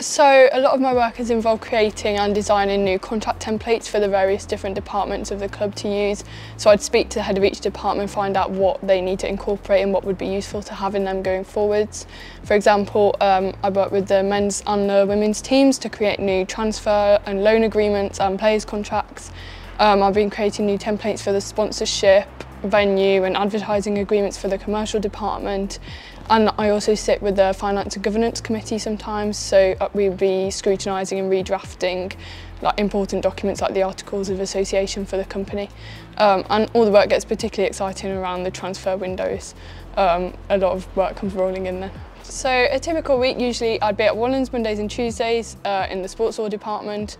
So a lot of my work has involved creating and designing new contract templates for the various different departments of the club to use. So I'd speak to the head of each department, find out what they need to incorporate and what would be useful to have in them going forwards. For example, I work with the men's and the women's teams to create new transfer and loan agreements and players contracts. I've been creating new templates for the sponsorship, venue and advertising agreements for the commercial department. And I also sit with the Finance and Governance Committee sometimes, so we'll be scrutinising and redrafting important documents like the Articles of Association for the company. And all the work gets particularly exciting around the transfer windows. A lot of work comes rolling in there. So a typical week, usually I'd be at Wallens Mondays and Tuesdays in the sports law department.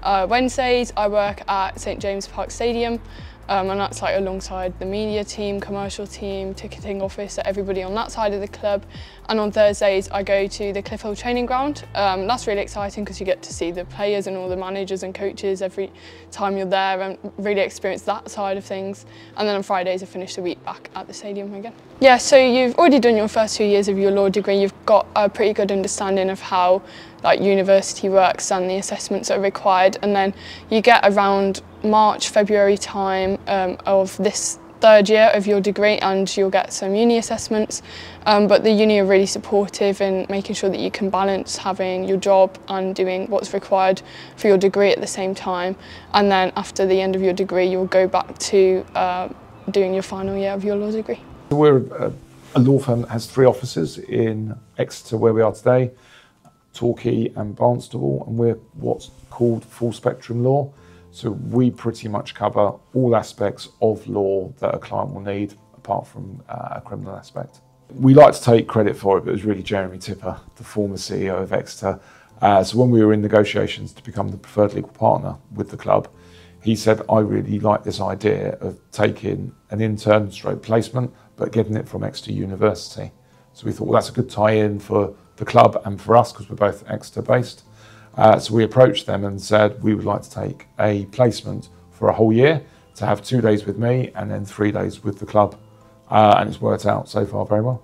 Wednesdays I work at St James Park Stadium. And that's alongside the media team, commercial team, ticketing office, everybody on that side of the club. And on Thursdays I go to the Cliff Hill training ground. That's really exciting because you get to see the players and all the managers and coaches every time you're there and really experience that side of things. And then on Fridays I finish the week back at the stadium again. Yeah, so you've already done your first 2 years of your law degree. You've got a pretty good understanding of how university works and the assessments that are required, and then you get around March, February time of this third year of your degree and you'll get some uni assessments, but the uni are really supportive in making sure that you can balance having your job and doing what's required for your degree at the same time, and then after the end of your degree you'll go back to doing your final year of your law degree. We're a law firm that has 3 offices in Exeter where we are today, Torquay and Barnstaple, and we're what's called full spectrum law. So we pretty much cover all aspects of law that a client will need, apart from a criminal aspect. We like to take credit for it, but it was really Jeremy Tipper, the former CEO of Exeter. So when we were in negotiations to become the preferred legal partner with the club, he said, I really like this idea of taking an intern stroke placement, but getting it from Exeter University. So we thought, well, that's a good tie-in for the club and for us because we're both Exeter based. So we approached them and said we would like to take a placement for a whole year to have 2 days with me and then 3 days with the club, and it's worked out so far very well.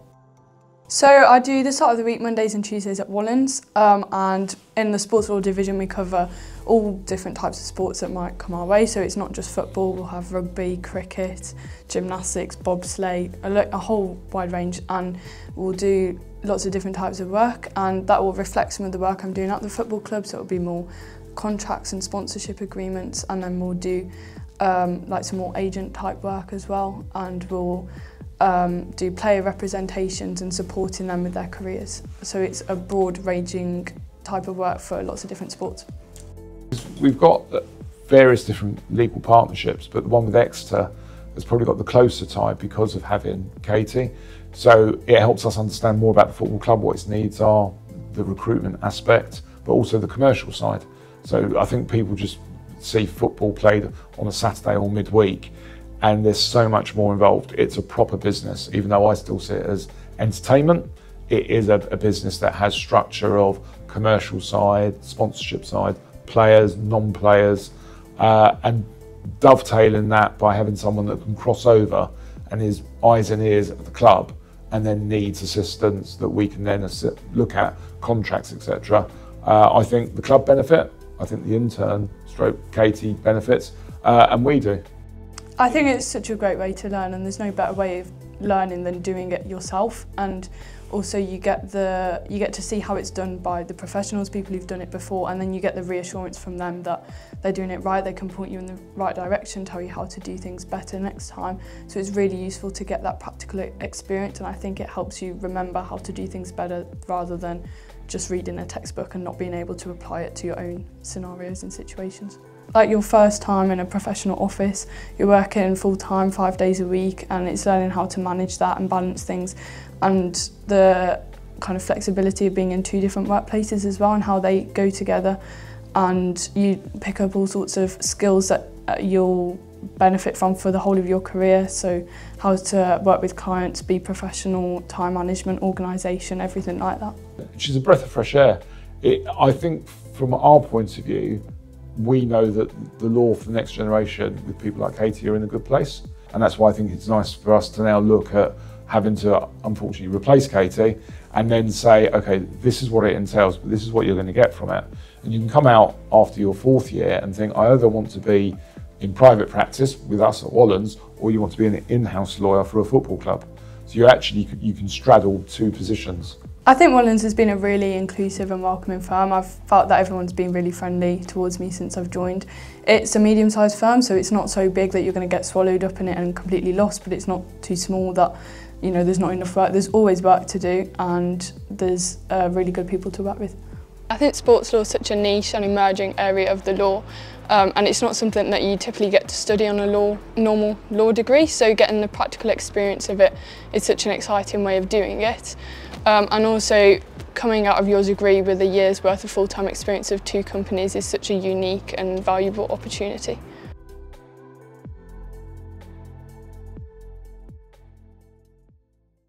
So I do the start of the week Mondays and Tuesdays at Wallens, and in the sports law division we cover all different types of sports that might come our way. So it's not just football, we'll have rugby, cricket, gymnastics, bobsleigh, a whole wide range, and we'll do lots of different types of work, and that will reflect some of the work I'm doing at the football club. So it'll be more contracts and sponsorship agreements, and then we'll do some more agent type work as well, and we'll do player representations and supporting them with their careers. So it's a broad ranging type of work for lots of different sports. We've got various different legal partnerships, but the one with Exeter has probably got the closer tie because of having Katie. So it helps us understand more about the football club, what its needs are, the recruitment aspect, but also the commercial side. So I think people just see football played on a Saturday or midweek, and there's so much more involved. It's a proper business, even though I still see it as entertainment. It is a business that has structure of commercial side, sponsorship side, players, non-players, and dovetailing that by having someone that can cross over and is eyes and ears at the club and then needs assistance that we can then look at contracts, etc. I think the club benefit, I think the intern stroke Katie benefits, and we do. I think it's such a great way to learn, and there's no better way of learning than doing it yourself. And also you get to see how it's done by the professionals, people who've done it before, and then you get the reassurance from them that they're doing it right, they can point you in the right direction, tell you how to do things better next time. So it's really useful to get that practical experience, and I think it helps you remember how to do things better rather than just reading a textbook and not being able to apply it to your own scenarios and situations. Like your first time in a professional office, you're working full-time 5 days a week, and it's learning how to manage that and balance things, and the kind of flexibility of being in 2 different workplaces as well and how they go together, and you pick up all sorts of skills that you'll benefit from for the whole of your career. So how to work with clients, be professional, time management, organisation, everything like that. She's a breath of fresh air. I think from our point of view, we know that the law for the next generation with people like Katie are in a good place, and that's why I think it's nice for us to now look at having to unfortunately replace Katie and then say, okay, this is what it entails, but this is what you're going to get from it. And you can come out after your 4th year and think, I either want to be in private practice with us at Wallens, or you want to be an in-house lawyer for a football club. So you can straddle 2 positions. I think Wallens has been a really inclusive and welcoming firm. I've felt that everyone's been really friendly towards me since I've joined. It's a medium-sized firm, so it's not so big that you're going to get swallowed up in it and completely lost, but it's not too small that, you know, there's not enough work. There's always work to do, and there's really good people to work with. I think sports law is such a niche and emerging area of the law, and it's not something that you typically get to study on a normal law degree, so getting the practical experience of it is such an exciting way of doing it. And also coming out of your degree with a year's worth of full-time experience of 2 companies is such a unique and valuable opportunity.